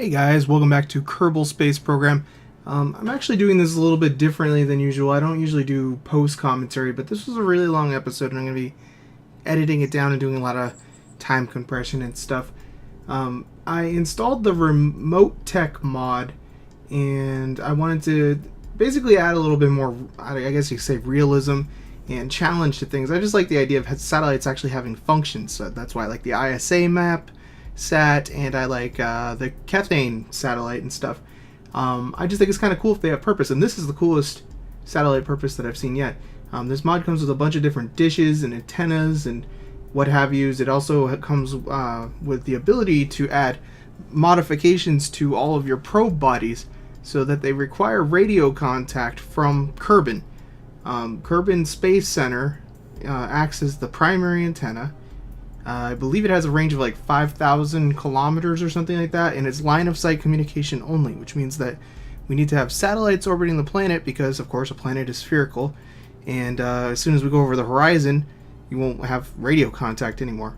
Hey guys, welcome back to Kerbal Space Program. I'm actually doing this a little bit differently than usual. I don't usually do post commentary, but this was a really long episode and I'm going to be editing it down and doing a lot of time compression and stuff. I installed the RemoteTech mod and I wanted to basically add a little bit more, I guess you could say, realism and challenge to things. I just like the idea of satellites actually having functions, so that's why I like the ISA map sat, and I like the kethane satellite and stuff. I just think it's kind of cool if they have purpose, and this is the coolest satellite purpose that I've seen yet. This mod comes with a bunch of different dishes and antennas and what have yous. It also comes with the ability to add modifications to all of your probe bodies so that they require radio contact from Kerbin. Kerbin Space Center acts as the primary antenna. I believe it has a range of like 5,000 kilometers or something like that, and it's line of sight communication only, which means that we need to have satellites orbiting the planet because, of course, a planet is spherical, and as soon as we go over the horizon, you won't have radio contact anymore.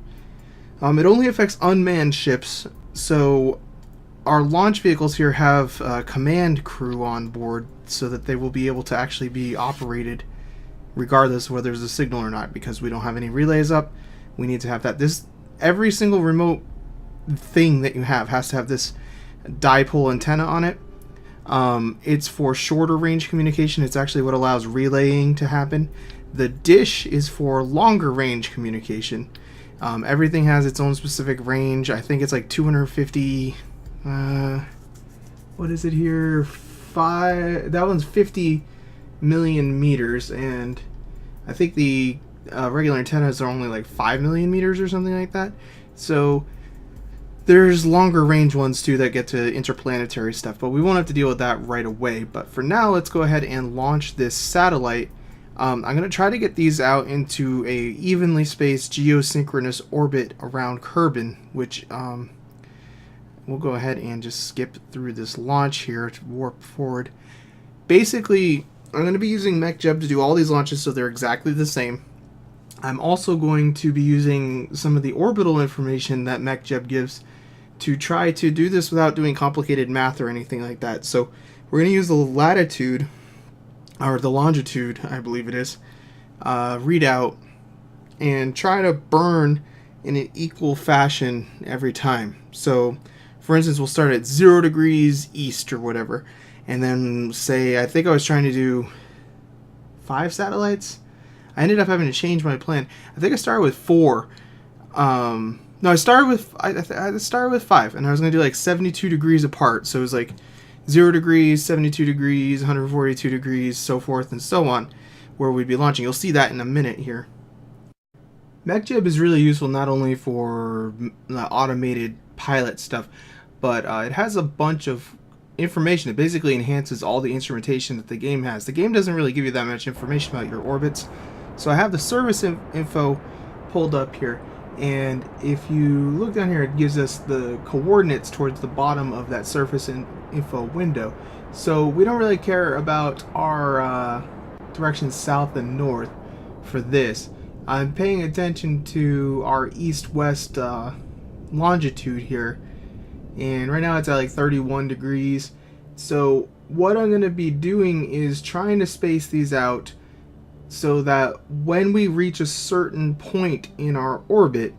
It only affects unmanned ships, so our launch vehicles here have a command crew on board so that they will be able to actually be operated regardless of whether there's a signal or not, because we don't have any relays up. We need to have that. Every single remote thing that you have has to have this dipole antenna on it. It's for shorter range communication. It's actually what allows relaying to happen. The dish is for longer range communication. Everything has its own specific range. I think it's like 250. What is it here? That one's 50 million meters, and I think the regular antennas are only like 5 million meters or something like that. So there's longer range ones too that get to interplanetary stuff, but we won't have to deal with that right away. But for now, let's go ahead and launch this satellite. I'm going to try to get these out into a evenly spaced geosynchronous orbit around Kerbin, which we'll go ahead and just skip through this launch here to warp forward. Basically, I'm going to be using MechJeb to do all these launches so they're exactly the same. I'm also going to be using some of the orbital information that MechJeb gives to try to do this without doing complicated math or anything like that. So we're going to use the latitude, or the longitude, I believe it is, readout, and try to burn in an equal fashion every time. So, for instance, we'll start at 0 degrees east or whatever, and then say, I think I was trying to do 5 satellites. I ended up having to change my plan. I think I started with 4. No, I started with I started with 5, and I was going to do like 72 degrees apart. So it was like 0 degrees, 72 degrees, 142 degrees, so forth and so on, where we'd be launching. You'll see that in a minute here. MechJeb is really useful not only for automated pilot stuff, but it has a bunch of information. It basically enhances all the instrumentation that the game has. The game doesn't really give you that much information about your orbits. So I have the service info pulled up here, and if you look down here, it gives us the coordinates towards the bottom of that surface info window. So we don't really care about our directions south and north for this. I'm paying attention to our east-west longitude here, and right now it's at like 31 degrees. So what I'm going to be doing is trying to space these out so that when we reach a certain point in our orbit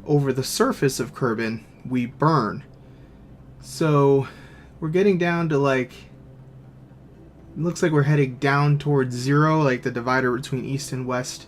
over the surface of Kerbin, we burn. So we're getting down to like, it looks like we're heading down towards 0, like the divider between east and west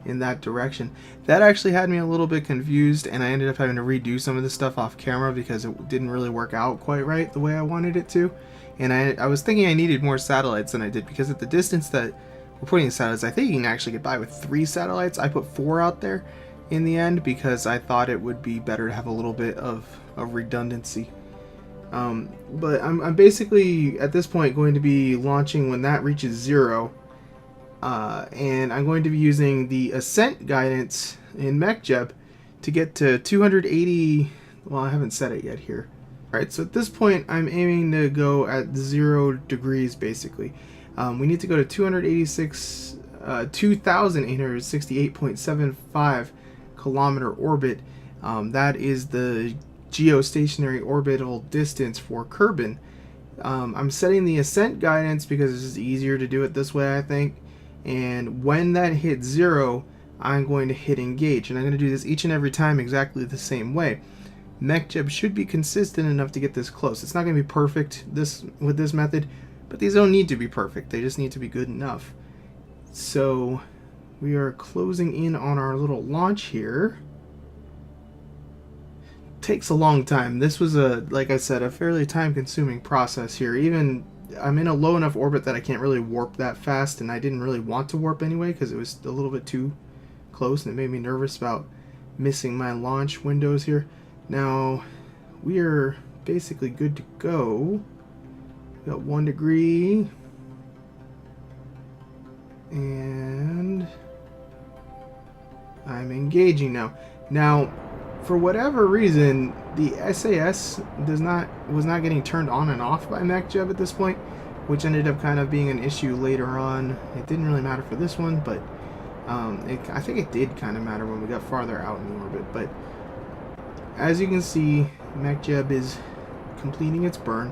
in that direction. That actually had me a little bit confused, and I ended up having to redo some of this stuff off camera because it didn't really work out quite right the way I wanted it to. And I was thinking I needed more satellites than I did, because at the distance that we're putting the satellites, I think you can actually get by with 3 satellites. I put 4 out there in the end because I thought it would be better to have a little bit of redundancy. But I'm basically at this point going to be launching when that reaches 0, and I'm going to be using the ascent guidance in MechJeb to get to 280. Well, I haven't set it yet here. Alright, so at this point I'm aiming to go at 0 degrees basically. We need to go to 2868.75 kilometer orbit. That is the geostationary orbital distance for Kerbin. I'm setting the ascent guidance because it's just easier to do it this way, I think. And when that hits 0, I'm going to hit engage. And I'm going to do this each and every time exactly the same way. MechJeb should be consistent enough to get this close. It's not going to be perfect with this method, but these don't need to be perfect. They just need to be good enough. So we are closing in on our little launch here. Takes a long time. This was like I said, a fairly time-consuming process here. Even I'm in a low enough orbit that I can't really warp that fast, and I didn't really want to warp anyway because it was a little bit too close, and it made me nervous about missing my launch windows here. Now we are basically good to go. We got 1 degree, and I'm engaging now. Now, for whatever reason, the SAS was not getting turned on and off by MechJeb at this point, which ended up kind of being an issue later on. It didn't really matter for this one, but I think it did kind of matter when we got farther out in the orbit. But as you can see, MechJeb is completing its burn.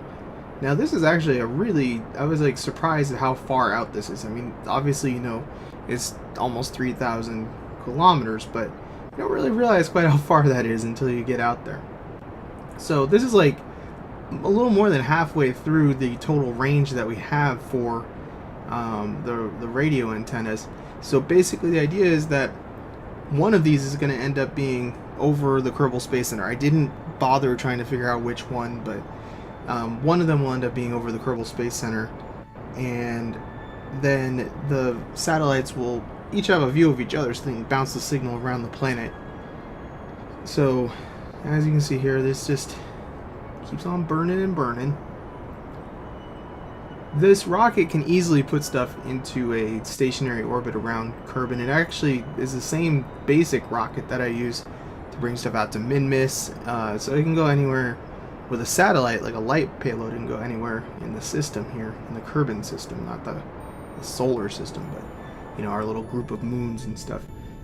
Now this is actually I was like surprised at how far out this is. I mean, obviously, you know, it's almost 3,000 kilometers, but you don't really realize quite how far that is until you get out there. So this is like a little more than halfway through the total range that we have for the radio antennas. So basically the idea is that one of these is going to end up being over the Kerbal Space Center. I didn't bother trying to figure out which one, but one of them will end up being over the Kerbal Space Center, and then the satellites will each have a view of each other, so they can bounce the signal around the planet. So as you can see here, this just keeps on burning and burning. This rocket can easily put stuff into a stationary orbit around Kerbin. It actually is the same basic rocket that I use to bring stuff out to Minmus, so it can go anywhere with a satellite, like a light payload. It can go anywhere in the system here, in the Kerbin system, not the solar system, but you know, our little group of moons and stuff.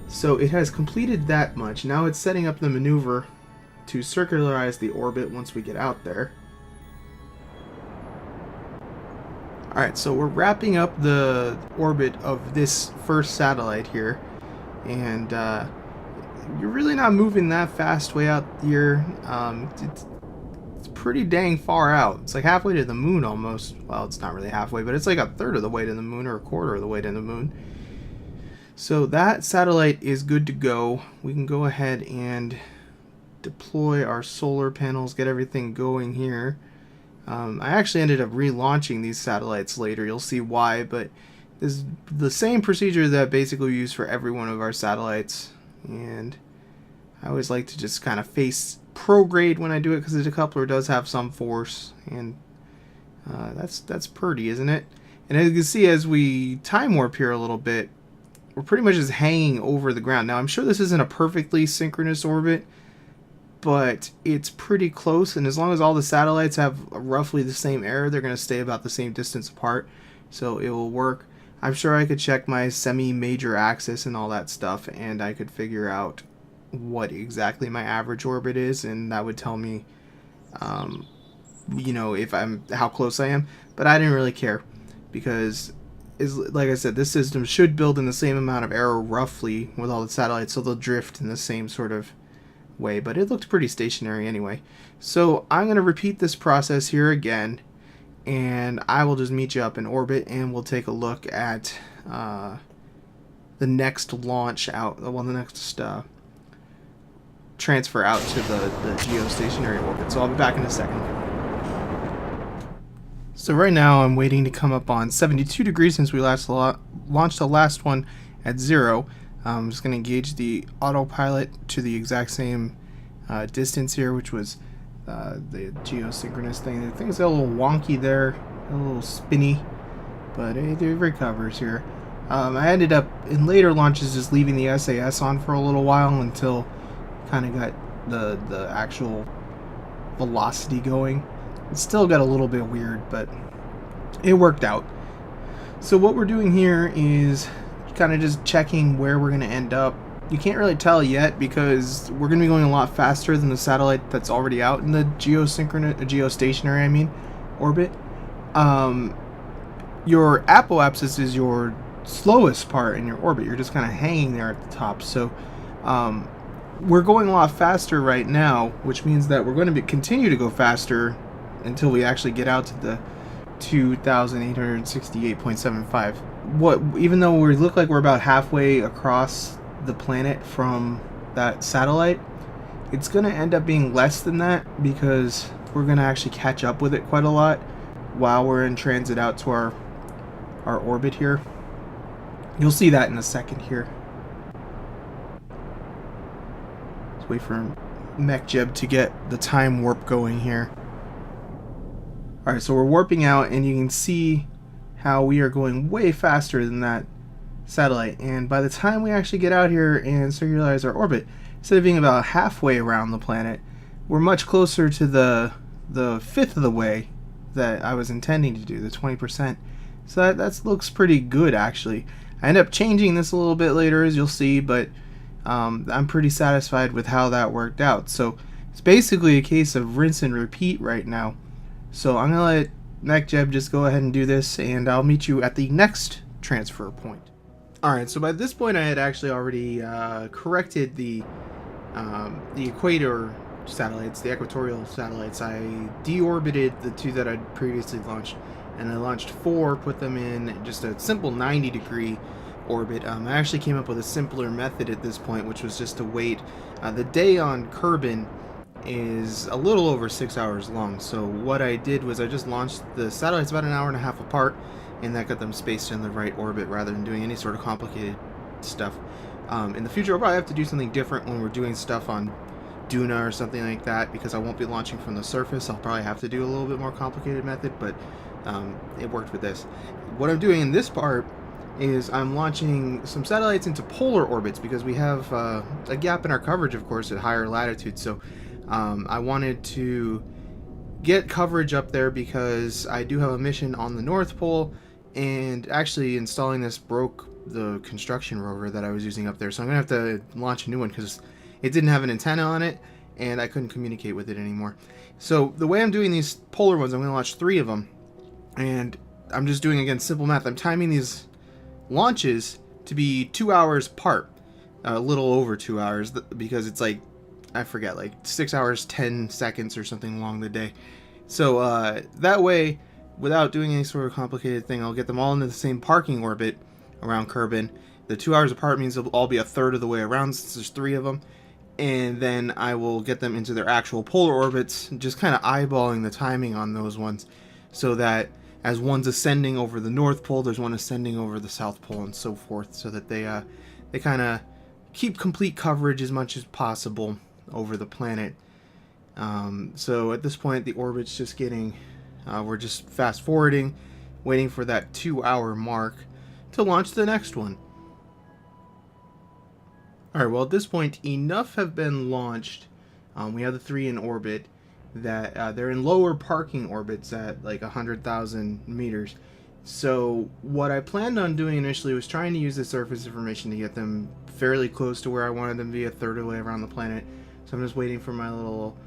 So it has completed that much. Now it's setting up the maneuver to circularize the orbit once we get out there. Alright, so we're wrapping up the orbit of this first satellite here, and you're really not moving that fast way out here. It's pretty dang far out. It's like halfway to the moon almost. Well, it's not really halfway, but it's like a third of the way to the moon, or a quarter of the way to the moon. So that satellite is good to go. We can go ahead and deploy our solar panels, get everything going here. I actually ended up relaunching these satellites later. You'll see why, but this is the same procedure that basically we use for every one of our satellites. And I always like to just kind of face prograde when I do it, because the decoupler does have some force, and that's pretty, isn't it? And as you can see, as we time warp here a little bit, we're pretty much just hanging over the ground. Now, I'm sure this isn't a perfectly synchronous orbit, but it's pretty close, and as long as all the satellites have roughly the same error, they're going to stay about the same distance apart, so it will work. I'm sure I could check my semi-major axis and all that stuff, and I could figure out what exactly my average orbit is, and that would tell me, you know, how close I am. But I didn't really care, because like I said, this system should build in the same amount of error roughly with all the satellites, so they'll drift in the same sort of way, but it looked pretty stationary anyway. So I'm going to repeat this process here again, and I will just meet you up in orbit, and we'll take a look at the next launch out, well, the next transfer out to the geostationary orbit. So I'll be back in a second. So right now I'm waiting to come up on 72 degrees since we last launched the last one at 0. I'm just going to engage the autopilot to the exact same distance here, which was the geosynchronous thing. The thing's got a little wonky there, a little spinny, but it recovers here. I ended up in later launches just leaving the SAS on for a little while until kind of got the actual velocity going. It still got a little bit weird, but it worked out. So what we're doing here is kind of just checking where we're going to end up You can't really tell yet because we're going to be going a lot faster than the satellite that's already out in the geostationary, I mean, orbit. Um, your apoapsis is your slowest part in your orbit. You're just kind of hanging there at the top. So we're going a lot faster right now, which means that we're going to continue to go faster until we actually get out to the 2,868.75. Even though we look like we're about halfway across the planet from that satellite, it's going to end up being less than that because we're going to actually catch up with it quite a lot while we're in transit out to our orbit here. You'll see that in a second here. Let's wait for MechJeb to get the time warp going here. Alright, so we're warping out, and you can see how we are going way faster than that satellite. And by the time we actually get out here and circularize our orbit, instead of being about halfway around the planet, we're much closer to the fifth of the way that I was intending to do, the 20%. So that looks pretty good, actually. I end up changing this a little bit later, as you'll see, but I'm pretty satisfied with how that worked out. So it's basically a case of rinse and repeat right now. So I'm going to let MechJeb just go ahead and do this, and I'll meet you at the next transfer point. Alright, so by this point I had actually already corrected the Equator satellites, the Equatorial satellites. I deorbited the two that I'd previously launched, and I launched 4, put them in just a simple 90-degree orbit. I actually came up with a simpler method at this point, which was just to wait. The day on Kerbin is a little over 6 hours long, so what I did was I just launched the satellites about an hour and a half apart, and that got them spaced in the right orbit rather than doing any sort of complicated stuff. In the future I'll probably have to do something different when we're doing stuff on Duna or something like that, because I won't be launching from the surface. I'll probably have to do a little bit more complicated method, but it worked with this. What I'm doing in this part is I'm launching some satellites into polar orbits because we have a gap in our coverage, of course, at higher latitudes. So I wanted to get coverage up there because I do have a mission on the North Pole, and actually installing this broke the construction rover that I was using up there. So I'm going to have to launch a new one because it didn't have an antenna on it, and I couldn't communicate with it anymore. So the way I'm doing these polar ones, I'm going to launch 3 of them. And I'm just doing, again, simple math. I'm timing these launches to be 2 hours apart. A little over 2 hours, because it's like, I forget, like 6 hours, 10 seconds or something along the day. So that way, without doing any sort of complicated thing, I'll get them all into the same parking orbit around Kerbin. The 2 hours apart means they'll all be a third of the way around, since there's 3 of them. And then I will get them into their actual polar orbits, just kind of eyeballing the timing on those ones, so that as one's ascending over the North Pole, there's one ascending over the South Pole, and so forth, so that they kind of keep complete coverage as much as possible over the planet. So at this point, the orbit's just getting, we're just fast forwarding, waiting for that 2-hour mark to launch the next one. Alright, well at this point, enough have been launched. We have the 3 in orbit that they're in lower parking orbits at like 100,000 meters. So what I planned on doing initially was trying to use the surface information to get them fairly close to where I wanted them to be, a third of the way around the planet. So I'm just waiting for my little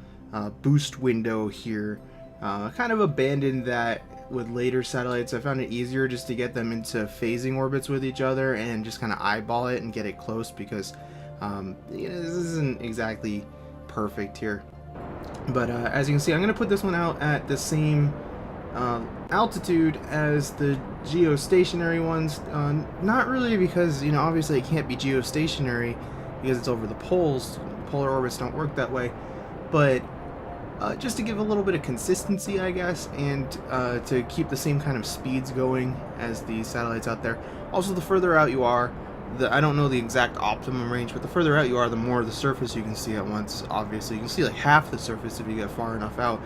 boost window here. Kind of abandoned that with later satellites. I found it easier just to get them into phasing orbits with each other and just kind of eyeball it and get it close, because you know, this isn't exactly perfect here. But as you can see, I'm going to put this one out at the same altitude as the geostationary ones. Not really, because, you know, obviously it can't be geostationary because it's over the poles. Polar orbits don't work that way. But just to give a little bit of consistency, I guess, and to keep the same kind of speeds going as the satellites out there. Also, the further out you are, I don't know the exact optimum range, but the further out you are, the more of the surface you can see at once. Obviously, you can see like half the surface if you get far enough out.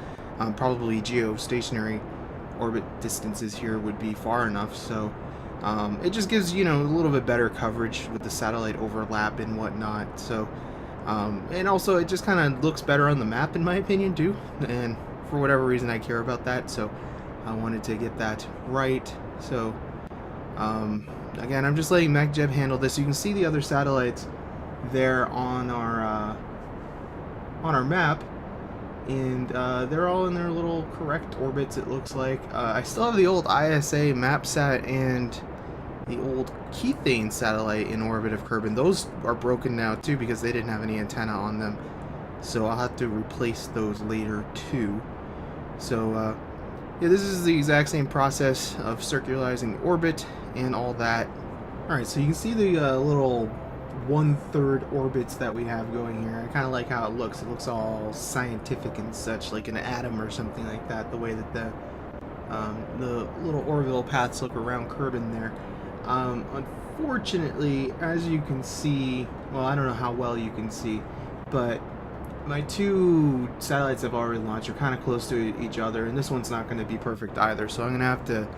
Probably geostationary orbit distances here would be far enough, so it just gives, you know, a little bit better coverage with the satellite overlap and whatnot. So and also it just kind of looks better on the map, in my opinion, too, and for whatever reason I care about that, so I wanted to get that right. So again, I'm just letting MechJeb handle this. You can see the other satellites there on our map, and they're all in their little correct orbits, it looks like. I still have the old ISA mapsat and the old kethane satellite in orbit of Kerbin. Those are broken now too because they didn't have any antenna on them, so I'll have to replace those later too. So yeah, this is the exact same process of circularizing the orbit and all that. Alright, so you can see the little 1/3 orbits that we have going here. I kind of like how it looks. It looks all scientific and such, like an atom or something like that, the way that the little orbital paths look around Kerbin there. Unfortunately, as you can see, well, I don't know how well you can see, but my two satellites I've already launched are kind of close to each other, and this one's not going to be perfect either, so I'm going to have to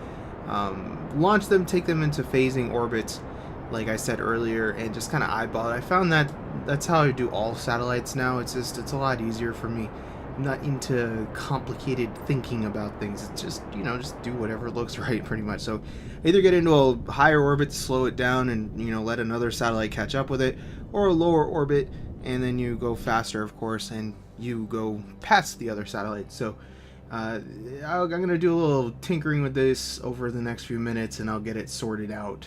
launch them, take them into phasing orbits, like I said earlier, and just kind of eyeball it. I found that that's how I do all satellites now. It's a lot easier for me. I'm not into complicated thinking about things. It's just, you know, just do whatever looks right, pretty much. So either get into a higher orbit to slow it down and, you know, let another satellite catch up with it, or a lower orbit, and then you go faster, of course, and you go past the other satellite. So I'm going to do a little tinkering with this over the next few minutes, and I'll get it sorted out.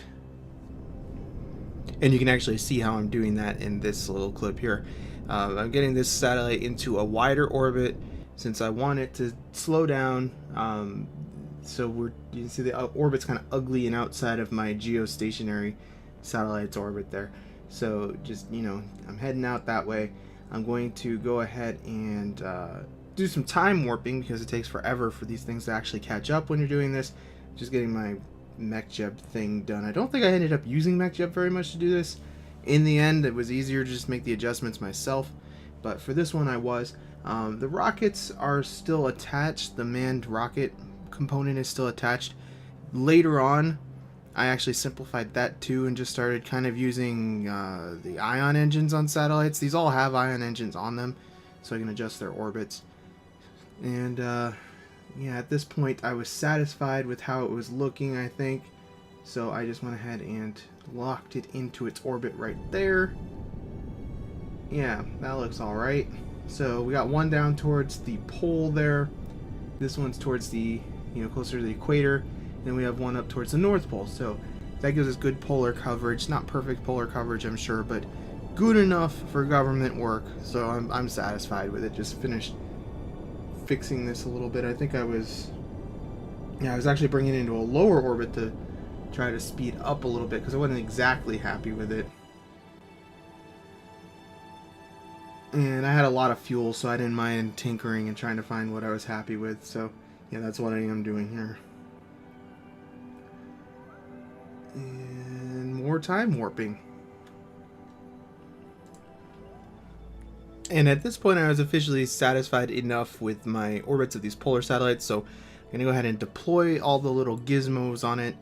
And you can actually see how I'm doing that in this little clip here. I'm getting this satellite into a wider orbit since I want it to slow down. So you can see the orbit's kind of ugly and outside of my geostationary satellite's orbit there. So just, you know, I'm heading out that way. I'm going to go ahead and do some time warping because it takes forever for these things to actually catch up when you're doing this. Just getting my MechJeb thing done. I don't think I ended up using MechJeb very much to do this. In the end, it was easier to just make the adjustments myself, but for this one I was. The rockets are still attached. The manned rocket component is still attached. Later on, I actually simplified that too and just started kind of using the ion engines on satellites. These all have ion engines on them, so I can adjust their orbits. And yeah, at this point I was satisfied with how it was looking, I think. So I just went ahead and locked it into its orbit right there. Yeah, that looks alright. So we got one down towards the pole there. This one's towards the, you know, closer to the equator. Then we have one up towards the North Pole. So that gives us good polar coverage. Not perfect polar coverage, I'm sure, but good enough for government work. So I'm satisfied with it. Just finished fixing this a little bit. I think I was actually bringing it into a lower orbit to try to speed up a little bit because I wasn't exactly happy with it. And I had a lot of fuel, so I didn't mind tinkering and trying to find what I was happy with. So yeah, that's what I am doing here. And more time warping. And at this point I was officially satisfied enough with my orbits of these polar satellites, so I'm going to go ahead and deploy all the little gizmos on it,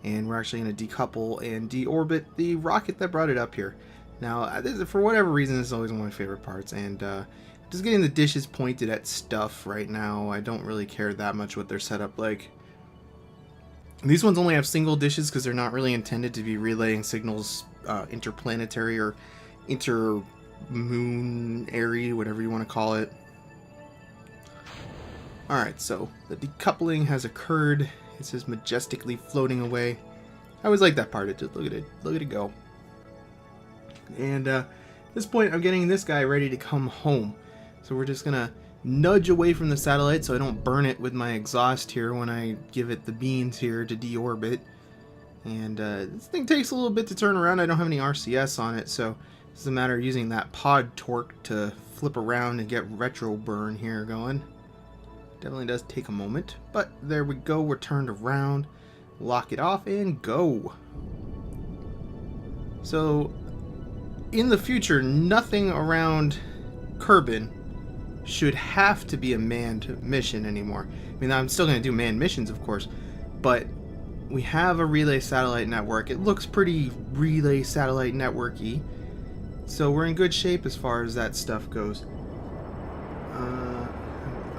and we're actually going to decouple and deorbit the rocket that brought it up here. Now, for whatever reason, this is always one of my favorite parts, and just getting the dishes pointed at stuff right now. I don't really care that much what they're set up like. These ones only have single dishes because they're not really intended to be relaying signals interplanetary or inter-moon-airy, whatever you want to call it. Alright, so the decoupling has occurred. It says majestically floating away. I always like that part. Just look at it go. And at this point, I'm getting this guy ready to come home. So we're just gonna nudge away from the satellite so I don't burn it with my exhaust here when I give it the beans here to deorbit. And this thing takes a little bit to turn around. I don't have any RCS on it, so it's a matter of using that pod torque to flip around and get retro burn here going. Definitely does take a moment, but there we go. We're turned around, lock it off, and go. So in the future, nothing around Kerbin should have to be a manned mission anymore. I mean, I'm still going to do manned missions, of course, but we have a relay satellite network. It looks pretty relay satellite networky, so we're in good shape as far as that stuff goes.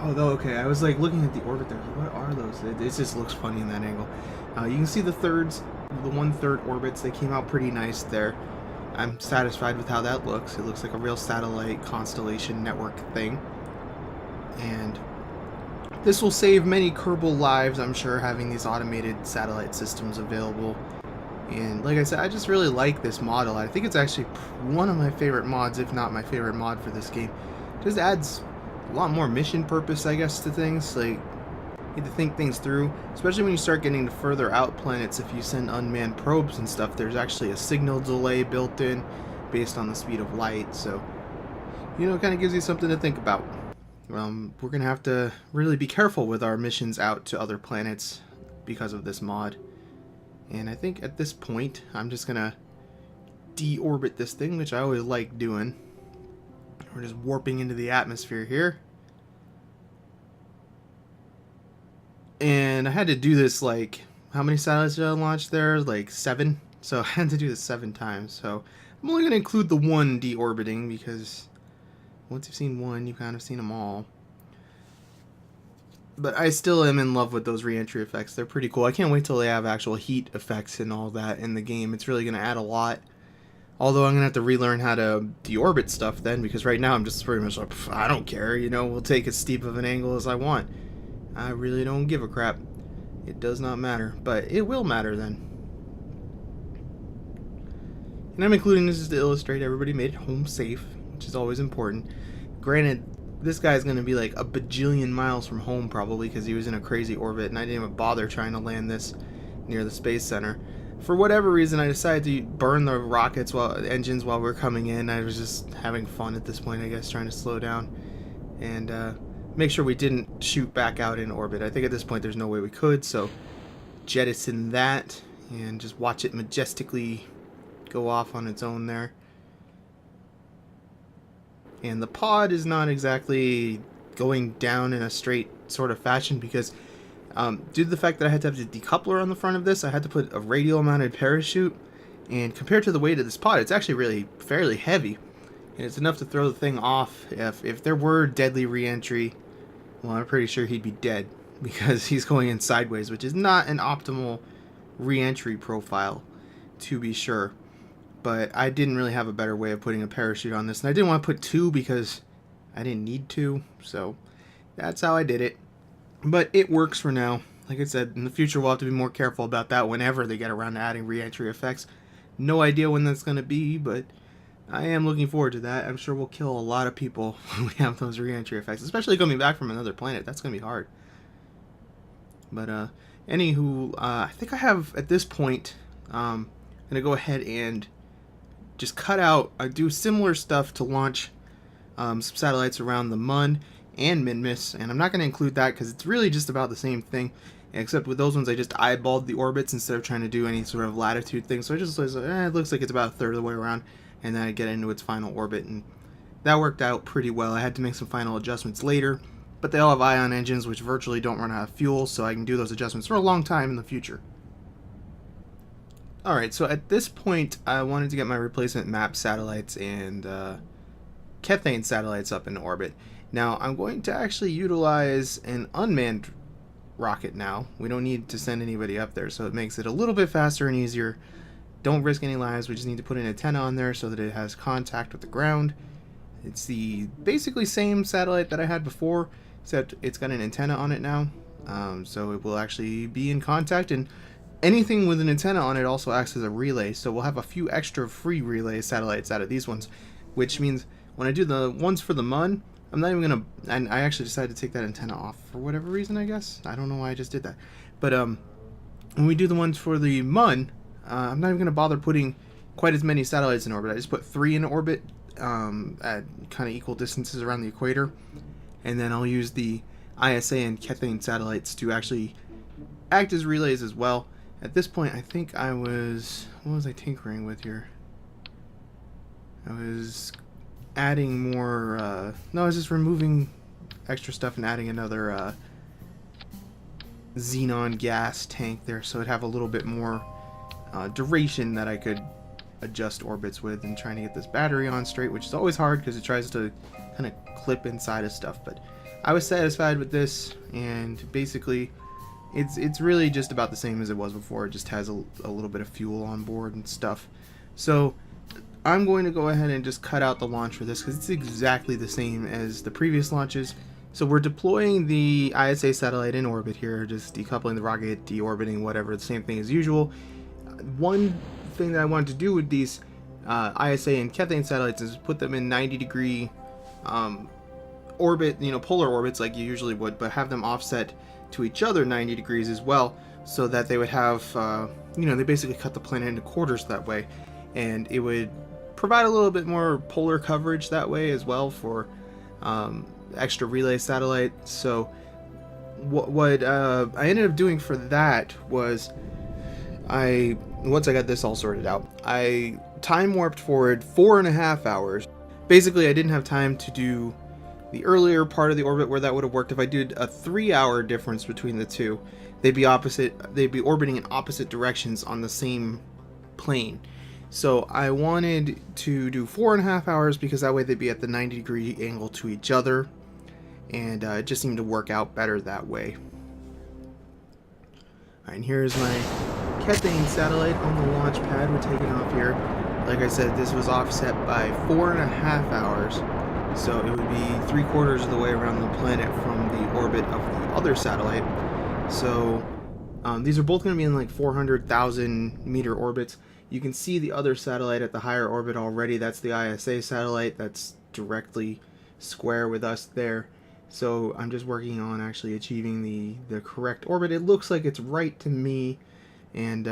Okay, I was like looking at the orbit there. What are those? It just looks funny in that angle. You can see the 1/3 orbits. They came out pretty nice there. I'm satisfied with how that looks. It looks like a real satellite constellation network thing. And this will save many Kerbal lives, I'm sure, having these automated satellite systems available. And like I said, I just really like this model. I think it's actually one of my favorite mods, if not my favorite mod for this game. It just adds a lot more mission purpose, I guess, to things. Like, you have to think things through, especially when you start getting to further out planets. If you send unmanned probes and stuff, there's actually a signal delay built in based on the speed of light. So, you know, it kind of gives you something to think about. We're going to have to really be careful with our missions out to other planets because of this mod. And I think at this point, I'm just going to deorbit this thing, which I always like doing. We're just warping into the atmosphere here. And I had to do this, like, how many satellites did I launch there? Like 7. So I had to do this 7 times. So I'm only going to include the one deorbiting because once you've seen one, you've kind of seen them all. But I still am in love with those re-entry effects. They're pretty cool. I can't wait till they have actual heat effects and all that in the game. It's really going to add a lot. Although I'm going to have to relearn how to deorbit stuff then, because right now I'm just pretty much like, I don't care, you know, we'll take as steep of an angle as I want. I really don't give a crap. It does not matter, but it will matter then. And I'm including this just to illustrate everybody made it home safe, which is always important. Granted, this guy's going to be like a bajillion miles from home probably because he was in a crazy orbit, and I didn't even bother trying to land this near the space center. For whatever reason, I decided to burn the rockets engines while we were coming in. I was just having fun at this point, I guess, trying to slow down and make sure we didn't shoot back out in orbit. I think at this point there's no way we could, so jettison that and just watch it majestically go off on its own there. And the pod is not exactly going down in a straight sort of fashion because due to the fact that I had to have the decoupler on the front of this, I had to put a radial mounted parachute, and compared to the weight of this pod, it's actually really fairly heavy, and it's enough to throw the thing off. If there were deadly re-entry, well, I'm pretty sure he'd be dead because he's going in sideways, which is not an optimal re-entry profile, to be sure. But I didn't really have a better way of putting a parachute on this, and I didn't want to put 2 because I didn't need to, so that's how I did it. But it works for now. Like I said, in the future we'll have to be more careful about that whenever they get around to adding re-entry effects. No idea when that's going to be, but I am looking forward to that. I'm sure we'll kill a lot of people when we have those re-entry effects, especially coming back from another planet. That's going to be hard. But anywho, I think I have, at this point, I'm going to go ahead and just cut out, I do similar stuff to launch some satellites around the Mun and Minmus, and I'm not going to include that because it's really just about the same thing, except with those ones I just eyeballed the orbits instead of trying to do any sort of latitude thing, so I just was like, it looks like it's about a third of the way around, and then I get into its final orbit, and that worked out pretty well. I had to make some final adjustments later, but they all have ion engines which virtually don't run out of fuel, so I can do those adjustments for a long time in the future. Alright, so at this point I wanted to get my replacement map satellites and kethane satellites up in orbit. Now I'm going to actually utilize an unmanned rocket now. We don't need to send anybody up there, so it makes it a little bit faster and easier. Don't risk any lives. We just need to put an antenna on there so that it has contact with the ground. It's the basically same satellite that I had before, except it's got an antenna on it now, so it will actually be in contact, and anything with an antenna on it also acts as a relay, so we'll have a few extra free relay satellites out of these ones, which means when I do the ones for the Mun, I'm not even going to, and I actually decided to take that antenna off for whatever reason, I guess. I don't know why I just did that. But when we do the ones for the Mun, I'm not even going to bother putting quite as many satellites in orbit. I just put 3 in orbit at kind of equal distances around the equator, and then I'll use the ISA and kethane satellites to actually act as relays as well. At this point, I think I was, what was I tinkering with here? I was adding more, no, I was just removing extra stuff and adding another xenon gas tank there, so it'd have a little bit more duration that I could adjust orbits with, and trying to get this battery on straight, which is always hard because it tries to kind of clip inside of stuff, but I was satisfied with this, and basically it's really just about the same as it was before. It just has a little bit of fuel on board and stuff. So I'm going to go ahead and just cut out the launch for this because it's exactly the same as the previous launches. So we're deploying the ISA satellite in orbit here, just decoupling the rocket, deorbiting, whatever, the same thing as usual. One thing that I wanted to do with these ISA and kethane satellites is put them in 90-degree orbit, polar orbits like you usually would, but have them offset to each other 90 degrees as well, so that they would have, they basically cut the planet into quarters that way, and it would provide a little bit more polar coverage that way as well for extra relay satellite. So what I ended up doing for that was once I got this all sorted out, I time warped forward 4.5 hours. Basically, I didn't have time to do the earlier part of the orbit where that would have worked. If I did a 3-hour difference between the two, they'd be orbiting in opposite directions on the same plane. So I wanted to do 4.5 hours because that way they'd be at the 90-degree angle to each other, and it just seemed to work out better that way. Alright, and here's my kethane satellite on the launch pad. We're taking off here. Like I said, this was offset by 4.5 hours, so it would be 3/4 of the way around the planet from the orbit of the other satellite. So these are both going to be in like 400,000 meter orbits. You can see the other satellite at the higher orbit already. That's the ISA satellite. That's directly square with us there. So I'm just working on actually achieving the correct orbit. It looks like it's right to me, and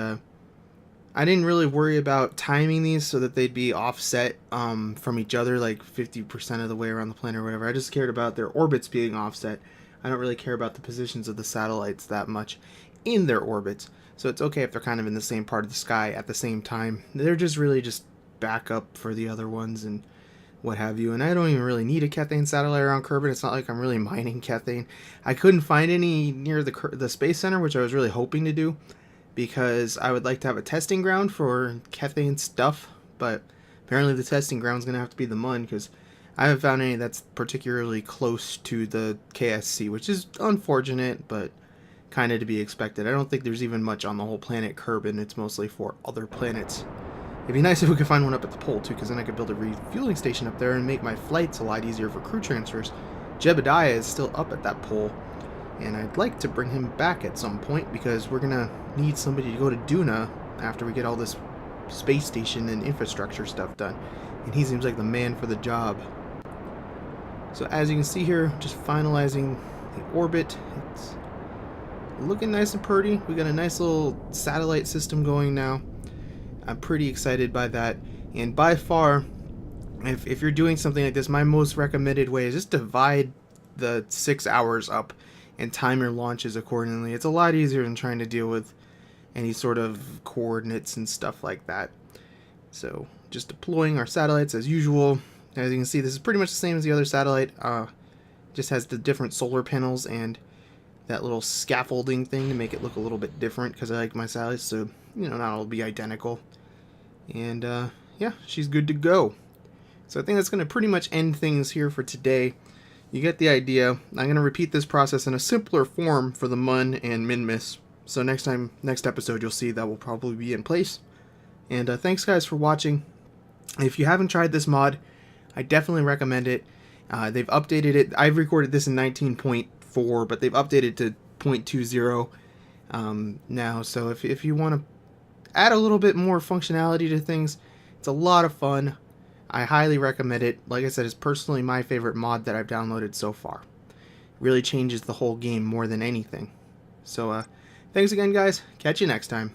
I didn't really worry about timing these so that they'd be offset from each other like 50% of the way around the planet or whatever. I just cared about their orbits being offset. I don't really care about the positions of the satellites that much in their orbits. So it's okay if they're kind of in the same part of the sky at the same time. They're just really just backup for the other ones and what have you. And I don't even really need a kethane satellite around Kerbin. It's not like I'm really mining kethane. I couldn't find any near the Space Center, which I was really hoping to do, because I would like to have a testing ground for kethane stuff. But apparently the testing ground is going to have to be the MUN, because I haven't found any that's particularly close to the KSC, which is unfortunate, but kind of to be expected. I don't think there's even much on the whole planet Kerbin. It's mostly for other planets. It'd be nice if we could find one up at the pole too, because then I could build a refueling station up there and make my flights a lot easier for crew transfers. Jebediah is still up at that pole, and I'd like to bring him back at some point, because we're gonna need somebody to go to Duna after we get all this space station and infrastructure stuff done, and he seems like the man for the job. So as you can see here, just finalizing the orbit. It's looking nice and pretty. We got a nice little satellite system going now. I'm pretty excited by that, and by far, if you're doing something like this, my most recommended way is just divide the 6 hours up and time your launches accordingly. It's a lot easier than trying to deal with any sort of coordinates and stuff like that. So just deploying our satellites as usual. As you can see, this is pretty much the same as the other satellite, just has the different solar panels and that little scaffolding thing to make it look a little bit different, because I like my satellites so not all be identical. And yeah, she's good to go. So I think that's going to pretty much end things here for today. You get the idea. I'm going to repeat this process in a simpler form for the MUN and MinMiss. So next episode, you'll see that will probably be in place. And thanks guys for watching. If you haven't tried this mod, I definitely recommend it. They've updated it. I've recorded this in 19.4, but they've updated to 0.20 now. So if you want to add a little bit more functionality to things, it's a lot of fun. I highly recommend it. Like I said, it's personally my favorite mod that I've downloaded so far. It really changes the whole game more than anything. So thanks again guys. Catch you next time.